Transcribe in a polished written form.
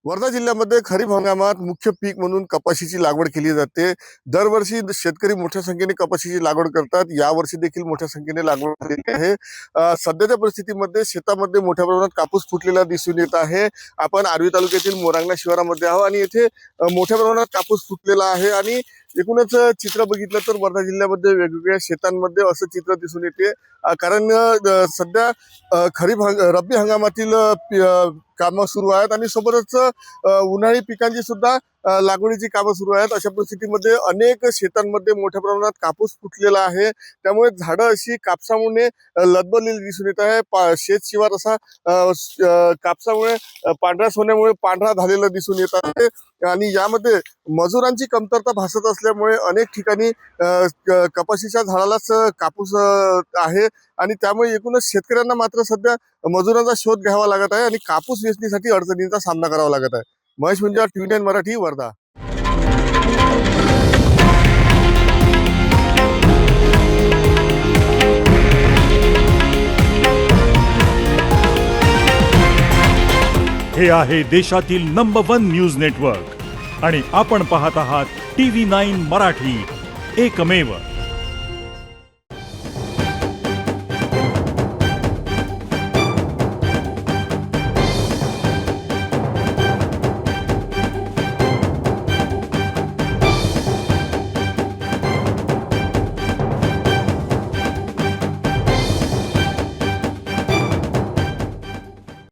वर्धा जिल्ह्यामध्ये खरीप हंगामात मुख्य पीक म्हणून कपाशीची लागवड केली जाते। दरवर्षी शेतकरी मोठ्या संख्येने कपाशीची लागवड करतात। यावर्षी देखील मोठ्या संख्येने लागवड झालेली आहे। सध्याच्या परिस्थितीमध्ये शेतामध्ये मोठ्या प्रमाणात कापूस फुटलेला दिसून येत आहे। आपण आर्वी तालुक्यातील मोरांगणा शिवारामध्ये आहोत आणि येथे मोठ्या प्रमाणात कापूस फुटलेला आहे आणि एकूणच चित्र बघितलं तर वर्धा जिल्ह्यामध्ये वेगवेगळ्या शेतांमध्ये असं चित्र दिसून येते। कारण सध्या रब्बी हंगामातील कामं सुरू आहेत आणि सोबतच उन्हाळी पिकांची सुद्धा लागवडीची कामं सुरू आहेत। अशा परिस्थितीमध्ये अनेक शेतांमध्ये मोठ्या प्रमाणात कापूस फुटलेला आहे। त्यामुळे झाडं अशी कापसामुळे लदबदलेली दिसून येत आहे। शेत शिवार असा कापसामुळे पांढरा सोन्यामुळे पांढरा झालेला दिसून येत आहे आणि यामध्ये मजुरांची कमतरता भासत असल्यामुळे अनेक ठिकाणी कपाशीच्या झाडालाच कापूस आहे आणि त्यामुळे एकूणच शेतकऱ्यांना मात्र सध्या मजुरांचा शोध घ्यावा लागत आहे आणि कापूस वेचणीसाठी अडचणींचा सामना करावा लागत आहे। महेश मुंजा, TV9 मराठी, वर्धा। हे आहे देशातील नंबर 1 न्यूज नेटवर्क आणि आपण पाहत आहात TV9 मराठी, एकमेव।